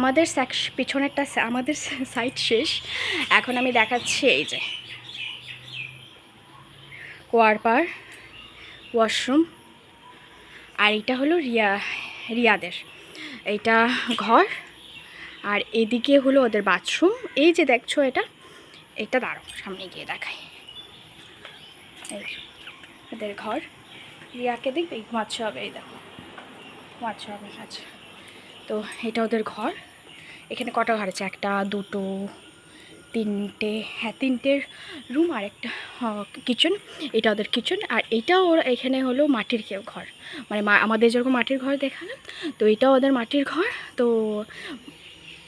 আমাদের পিছনেরটা আমাদের সাইড শেষ। এখন আমি দেখাচ্ছি এই যে কোয়ারপার ওয়াশরুম, আর এটা হলো রিয়াদের এইটা ঘর, আর এদিকে হলো ওদের বাথরুম। এই যে দেখছো এটা দাঁড়াও সামনে গিয়ে দেখাই। এই ওদের ঘর, রিয়াকে দেখবে ঘুমাচ্ছে হবে, এই দেখো ঘুমাচ্ছে হবে। আচ্ছা, তো এটা ওদের ঘর। এখানে কটা ঘর আছে? একটা, দুটো, তিনটে, হ্যাঁ তিনটের রুম আর একটা কিচেন। এটা ওদের কিচেন। আর এইটাও ওরা এখানে হলো মাটির ঘর, মানে আমাদের যেরকম মাটির ঘর দেখালাম, তো এটাও ওদের মাটির ঘর। তো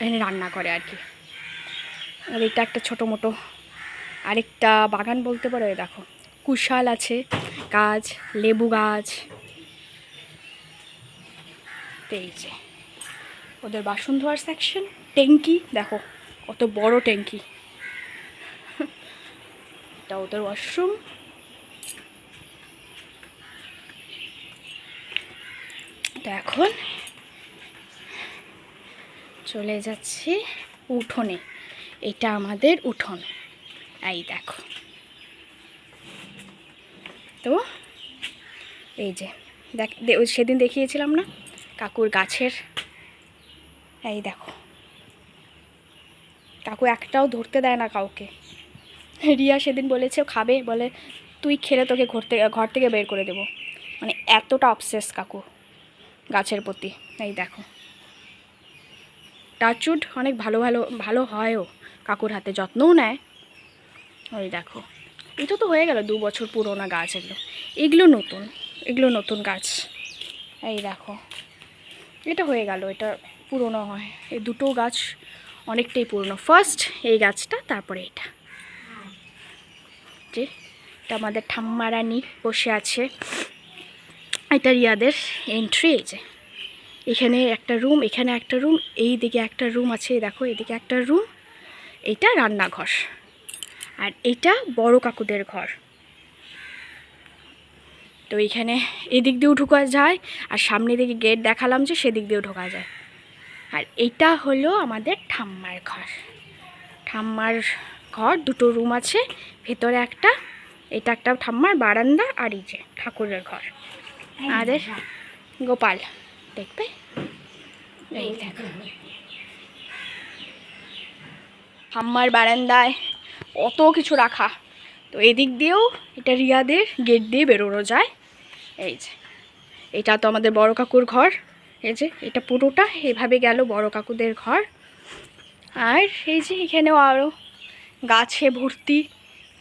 এখানে রান্না করে আর কি। আর এটা একটা ছোটো মোটো আরেকটা বাগান বলতে পারো। দেখো কুশাল আছে গাছ, লেবু গাছ। তো এই যে ওদের বাসন ধোয়ার সেকশন। ট্যাঙ্কি দেখো কত বড় ট্যাঙ্কি। এটা ওদের ওয়াশরুম। তো এখন চলে যাচ্ছি উঠোনে। এটা আমাদের উঠোন, এই দেখো। তো এই যে সেদিন দেখিয়েছিলাম না কাকুর গাছের, এই দেখো কাকু একটাও ধরতে দেয় না কাউকে। রিয়া সেদিন বলেছে খাবে, বলে তুই খেলে তোকে ঘর থেকে বের করে দেবো, মানে এতটা অবসেস কাকু গাছের প্রতি। এই দেখো টাচউড অনেক ভালো হয়ও, কাকুর হাতে যত্নও নেয়। ওই দেখো এটা তো হয়ে গেল 2 বছর পুরোনো গাছ। এগুলো নতুন গাছ। এই দেখো এটা হয়ে গেল, এটা পুরনো হয়। এই দুটো গাছ অনেকটাই পুরনো। ফার্স্ট এই গাছটা, তারপরে এটা। যে এটা আমাদের ঠাম্মা রানী বসে আছে। এটা রিয়াদের এন্ট্রি। এই যে এখানে একটা রুম, এখানে একটা রুম, এই দিকে একটা রুম আছে, দেখো এদিকে একটা রুম। এটা রান্নাঘর, আর এটা বড় কাকুদের ঘর। তো এইখানে এদিক দিয়েও ঢোকা যায়, আর সামনে দিকে গেট দেখালাম যে সেদিক দিয়েও ঢোকা যায়। আর এটা হলো আমাদের ঠাম্মার ঘর। দুটো রুম আছে, ভেতরে একটা, এটা একটা ঠাম্মার বারান্দা, আর এই যে ঠাকুরের ঘর আমাদের গোপাল দেখবে। এই দেখো ঠাম্মার বারান্দায় কত কিছু রাখা। তো এদিক দিয়েও এটা রিয়াদের গেট দিয়ে বেরোনো যায়। এই যে এটা তো আমাদের বড় কাকুর ঘর। এই যে এটা পুরোটা এভাবে গেল বড় কাকুদের ঘর। আর এই যে এখানেও আরও গাছে ভর্তি,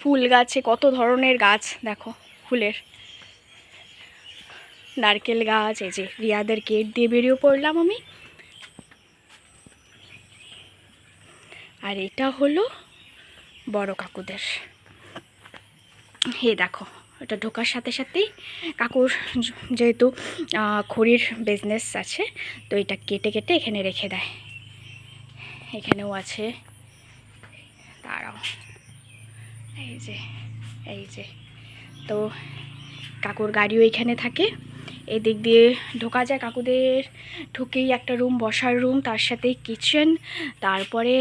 ফুল গাছে কত ধরনের গাছ দেখো, ফুলের নারকেল গাছ। এই যে রিয়াদের গেট দিয়ে বেরিয়ে পড়লাম আমি। আর এটা হলো বড় কাকুদের। হে দেখো এটা ঢোকার সাথে সাথেই কাকুর যেহেতু খড়ির বিজনেস আছে, তো এটা কেটে কেটে এখানে রেখে দেয়। এখানেও আছে, দাঁড়াও এই যে তো কাকুর গাড়িও এখানে থাকে। এদিক দিয়ে ঢোকা যায় কাকুদের। ঢুকেই একটা রুম, বসার রুম, তার সাথে কিচেন, তারপরে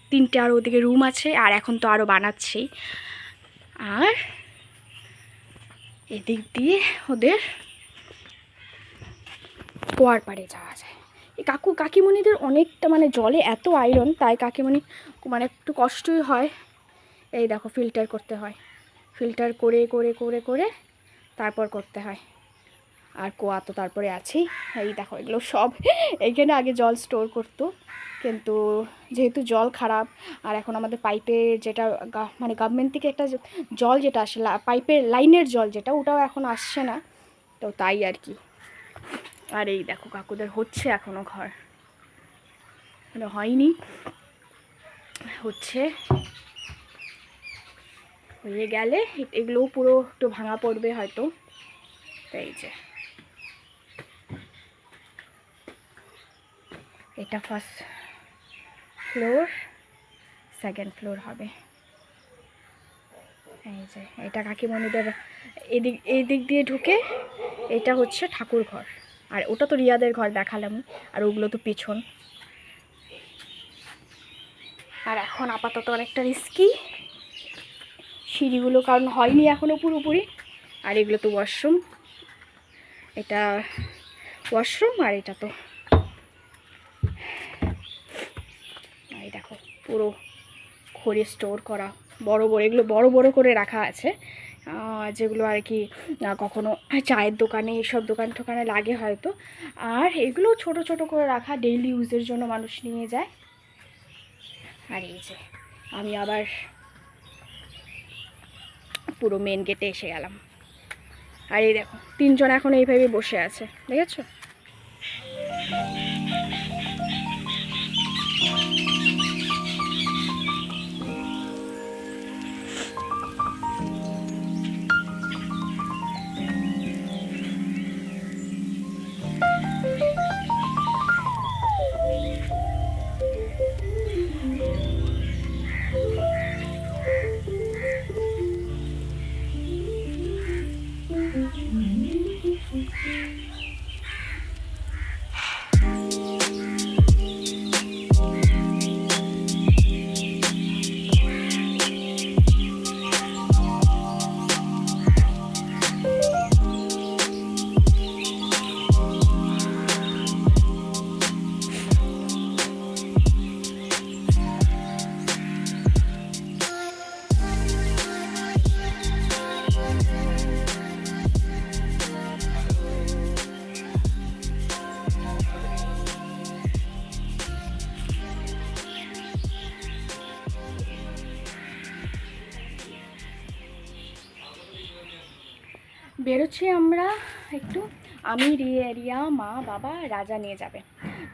3টে আরও ওদিকে রুম আছে, আর এখন তো আরও বানাচ্ছেই। আর এদিক দিয়ে ওদের কুয়ার পাড়ে যাওয়া যায়। এই কাকিমণিদের অনেকটা, মানে জলে এত আয়রন, তাই কাকিমণি মানে একটু কষ্টই হয়। এই দেখো ফিল্টার করতে হয়, ফিল্টার করে করে করে করে তারপর করতে হয়। আর কুয়া তো তারপরে আছেই। এই দেখো এগুলো সব এইখানে আগে জল স্টোর করতো, কিন্তু যেহেতু জল খারাপ, আর এখন আমাদের পাইপের যেটা মানে গভর্নমেন্ট থেকে একটা জল যেটা আসে, পাইপের লাইনের জল যেটা, ওটাও এখন আসছে না, তো তাই আর কি। আর এই দেখো কাকুদের হচ্ছে এখনও ঘর, এখনো হয়নি, হচ্ছে। হয়ে গেলে এগুলোও পুরো একটু ভাঙা পড়বে হয়তো। তো এই যে এটা ফার্স্ট ফ্লোর, সেকেন্ড ফ্লোর হবে। এই যে এটা কাকিমণিদের এই দিক দিয়ে ঢুকে, এটা হচ্ছে ঠাকুর ঘর। আর ওটা তো রিয়াদের ঘর দেখালাম, আর ওগুলো তো পিছন। আর এখন আপাতত অনেকটা রিস্কি সিঁড়িগুলো, কারণ হয়নি এখনও পুরোপুরি। আর এগুলো তো ওয়াশরুম, এটা ওয়াশরুম আর এটা তো এই দেখো পুরো খড়ি স্টোর করা বড় বড়, এগুলো বড় বড় করে রাখা আছে, যেগুলো আর কি কখনো চায়ের দোকানে এইসব দোকান টোকানে লাগে হয়তো। আর এগুলো ছোট ছোট করে রাখা, ডেইলি ইউজের জন্য মানুষ নিয়ে যায়। আর এই যে আমি আবার পুরো মেন গেটে এসে গেলাম। আর এই দেখো 3 জন এখন এইভাবে বসে আছে, দেখেছো? বেরোচ্ছি আমরা একটু, আমি রিয়া মা বাবা রাজা নিয়ে যাবে।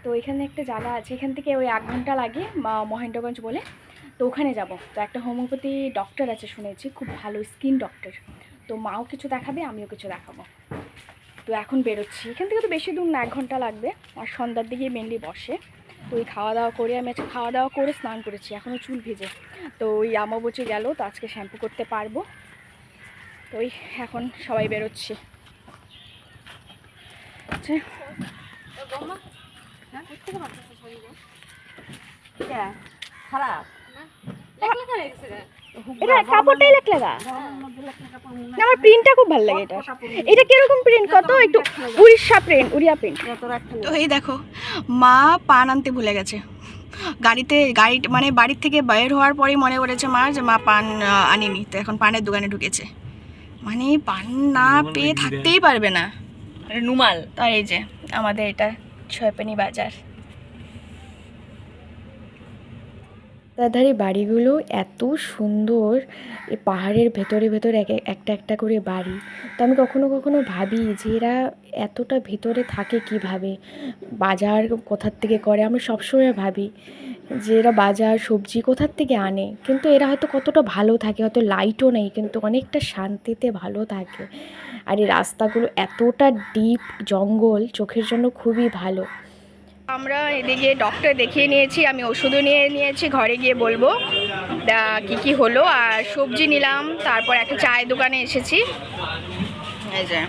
তো এখানে একটা জায়গা আছে, এখান থেকে ওই 1 ঘন্টা লাগে মহেন্দ্রগঞ্জ বলে, তো ওখানে যাব। তো একটা হোমিওপ্যাথি ডক্টর আছে শুনেছি, খুব ভালো স্কিন ডক্টর। তো মাও কিছু দেখাবে, আমিও কিছু দেখাবো। তো এখন বেরোচ্ছি এখান থেকে, তো বেশি দূর না, 1 ঘন্টা লাগবে। আর সন্ধ্যার দিকে মেনলি বসে। তো ওই খাওয়া দাওয়া করে, আমি আজকে খাওয়া দাওয়া করে স্নান করেছি, এখনও চুল ভিজে। তো ওই আমাবচে গেল, তো আজকে শ্যাম্পু করতে পারবো। তো ওই এখন সবাই বেরোচ্ছি। আচ্ছা এটা কাপড়টাই লেখা, আমার প্রিন্টটা খুব ভালো লাগে। এটা কিরকম প্রিন্ট, কত একটু উড়িষ্যা প্রিন্ট, উড়িয়া প্রিন্ট। তো এই দেখো মা পান আনতে ভুলে গেছে গাড়ি মানে বাড়ির থেকে বের হওয়ার পরেই মনে করেছে মা যে মা পান আনিনি, তো এখন পানের দোকানে ঢুকেছে। মানে পান না পেয়ে থাকতেই পারবে না, নুমাল। আর এই যে আমাদের এটা ছয়পেনি বাজার। তাধারে বাড়িগুলো এত সুন্দর, এই পাহাড়ের ভেতরে ভেতরে একটা একটা করে বাড়ি। তো আমি কখনো কখনো ভাবি যে এরা এতটা ভেতরে থাকে কিভাবে, বাজার কোথার থেকে করে। আমি সবসময় ভাবি যে এরা বাজার সবজি কোথার থেকে আনে, কিন্তু এরা হয়তো কতটা ভালো থাকে, হয়তো লাইটও নেই কিন্তু অনেকটা শান্তিতে ভালো থাকে। আর এই রাস্তাগুলো এতটা ডিপ জঙ্গল, চোখের জন্য খুবই ভালো। আমরা এদিকে ডক্টর দেখিয়ে নিয়েছি, আমি ওষুধও নিয়ে নিয়েছি, ঘরে গিয়ে বলবো কি কি হলো। আর সবজি নিলাম, তারপর একটা চায়ের দোকানে এসেছি এই যে।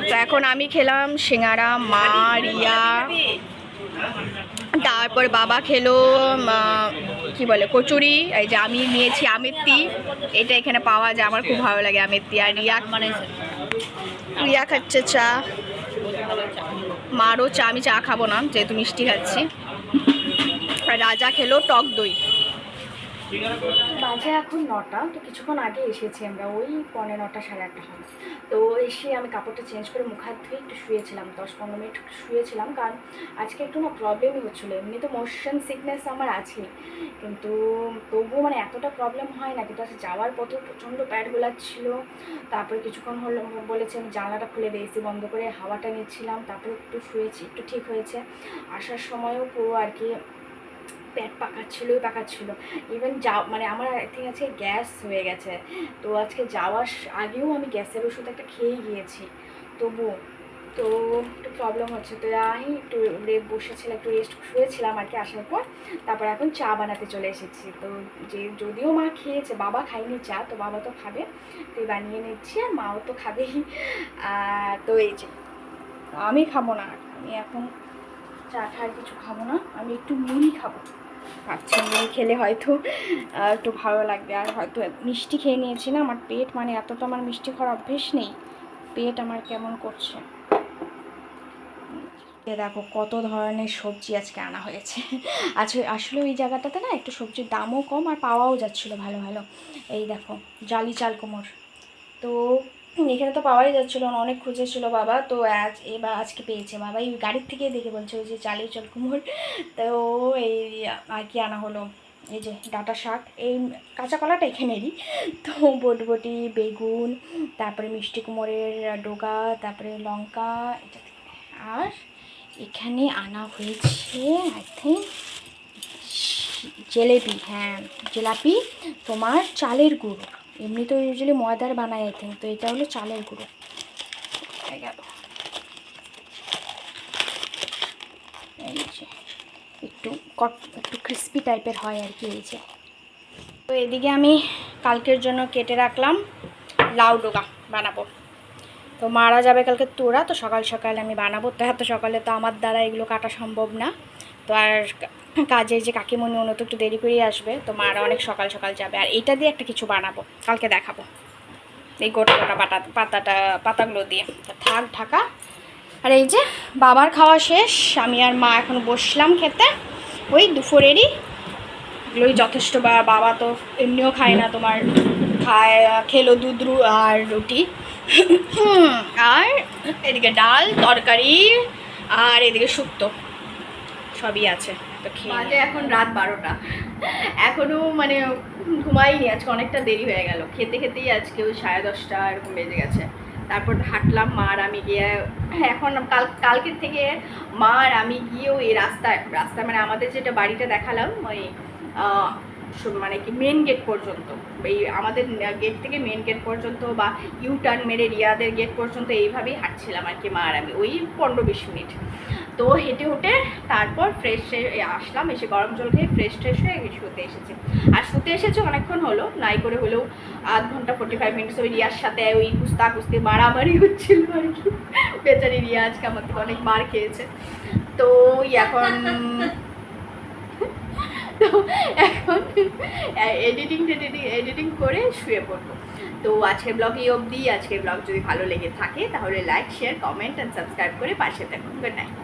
তো এখন আমি খেলাম সিঙ্গারা, মা রিয়া, তারপর বাবা খেলো কি বলে কচুরি। এই যে আমি নিয়েছি আমেত্তি, এটা এখানে পাওয়া যায়, আমার খুব ভালো লাগে আমেত্তি। আর রিয়া খাচ্ছে চা, মারও চা, আমি চা খাবো না যেহেতু মিষ্টি খাচ্ছি। আর রাজা খেলো টক দই। বাজে এখন 9টা, তো কিছুক্ষণ আগে এসেছি আমরা, ওই 9:45 9:30 হবে। তো এসে আমি কাপড়টা চেঞ্জ করে মুখ হাত ধুয়ে একটু শুয়েছিলাম, 10-15 মিনিট শুয়েছিলাম, কারণ আজকে একটু না প্রবলেমই হচ্ছিলো। এমনি তো মোশন সিকনেস আমার আছে, কিন্তু তবুও মানে এতটা প্রবলেম হয় না। কিন্তু আজকে যাওয়ার পথে প্রচণ্ড প্যাড গোলাচ্ছিল। তারপরে কিছুক্ষণ হলো বলেছে আমি জানলাটা খুলে দিয়ে এসি বন্ধ করে হাওয়াটা নিচ্ছিলাম, তারপরে একটু শুয়েছি, একটু ঠিক হয়েছে। আসার সময়ও পুরো আর কি পেট পাকাচ্ছিল। ইভেন মানে আমার ঠিক আছে গ্যাস হয়ে গেছে। তো আজকে যাওয়ার আগেও আমি গ্যাসের ওষুধ একটা খেয়ে গিয়েছি, তবুও তো একটু প্রবলেম হচ্ছে। তো আমি একটু বসেছিলাম, একটু রেস্ট শুয়েছিলাম আর কি আসার পর। তারপর এখন চা বানাতে চলে এসেছি। তো যদিও মা খেয়েছে, বাবা খায়নি চা, তো বাবা তো খাবে, তো বানিয়ে নিচ্ছি। আর মাও তো খাবেই। তো এই যে আমি খাবো না, আমি এখন চা টা আর কিছু খাবো না, আমি একটু মুড়ি খাবো। ভাবছি মুড়ি খেলে হয়তো একটু ভালো লাগবে। আর হয়তো মিষ্টি খেয়ে নিয়েছি না, আমার পেট মানে এতটা আমার মিষ্টি খাওয়ার অভ্যেস নেই, পেট আমার কেমন করছে। দেখো কত ধরনের সবজি আজকে আনা হয়েছে। আজকে আসলে ওই জায়গাটাতে না একটু সবজির দামও কম আর পাওয়াও যাচ্ছিলো ভালো ভালো। এই দেখো জালি চাল কুমড়, তো এখানে তো পাওয়াই যাচ্ছিলো না, অনেক খুঁজেছিল বাবা, তো আজকে পেয়েছে বাবা, এই গাড়ির থেকে দেখে বলছে ওই যে জালি চাল কুমড়। তো এই আর কি আনা হলো, এই যে ডাঁটা শাক, এই কাঁচা কলাটা এখানেরই, তো বটবটি, বেগুন, তারপরে মিষ্টি কুমড়ের ডোগা, তারপরে লঙ্কা, এটা আর এখানে আনা হয়েছে আই থিঙ্ক জিলেপি, হ্যাঁ জিলাপি, তোমার চালের গুঁড়ো, এমনি তো ইউজুয়ালি ময়দার বানায় আই থিঙ্ক, তো এটা হলো চালের গুঁড়ো। গেল এই যে একটু একটু ক্রিস্পি টাইপের হয় আর কি। এই যে তো এদিকে আমি কালকের জন্য কেটে রাখলাম লাউ ডোগা বানাবো, তো মারা যাবে কালকে তোরা, তো সকাল সকাল আমি বানাবো, তো এত সকালে তো আমার দ্বারা এগুলো কাটা সম্ভব না। তো আর কাজের যে কাকিমণি উনি তো একটু দেরি করেই আসবে, তো মারা অনেক সকাল সকাল যাবে, আর এইটা দিয়ে একটা কিছু বানাবো কালকে দেখাবো, এই গোটা গোটা পাতাগুলো দিয়ে। থাক ঢাকা। আর এই যে বাবার খাওয়া শেষ, আমি আর মা এখন বসলাম খেতে, ওই দুপুরেরই এগুলোই যথেষ্ট। বাবা তো এমনিও খায় না, তোমার খেলো দুধ আর রুটি, আর এদিকে ডাল তরকারি, আর এদিকে শুক্তো সবই আছে। তো খেয়ে এখন রাত 12টা, এখনও মানে ঘুমাইনি, আজকে অনেকটা দেরি হয়ে গেল, খেতে খেতেই আজকে ওই 10:30 এরকম বেজে গেছে। তারপর হাঁটলাম মা আর আমি গিয়ে, এখন কালকের থেকে মা আর আমি গিয়েও এই রাস্তায় মানে আমাদের যেটা বাড়িটা দেখালাম ওই মানে কি মেন গেট পর্যন্ত, এই আমাদের গেট থেকে মেন গেট পর্যন্ত বা ইউ টার্ন মেরে রিয়াদের গেট পর্যন্ত এইভাবেই হাঁটছিলাম আর কি মা আর আমি, ওই 15-20 মিনিট। তো হেঁটে হেঁটে তারপর ফ্রেশ আসলাম, এসে গরম জল খেয়ে ফ্রেশ হয়ে শুতে এসেছি। আর শুতে এসেছে অনেকক্ষণ হলো, নাই করে হলেও আধ ঘন্টা 45 মিনিটস ওই রিয়ার সাথে ওই কুস্তি মারামারি হচ্ছিল আর কি। বেচারি রিয়া আজকে আমার থেকে অনেক মার খেয়েছে। তো এখন এডিটিং করে শুয়ে পড়বো। তো আজকের ব্লগ এই অবধি। আজকের ব্লগ যদি ভালো লেগে থাকে তাহলে like, share, comment and subscribe করে পাশে থাকুন। Good night.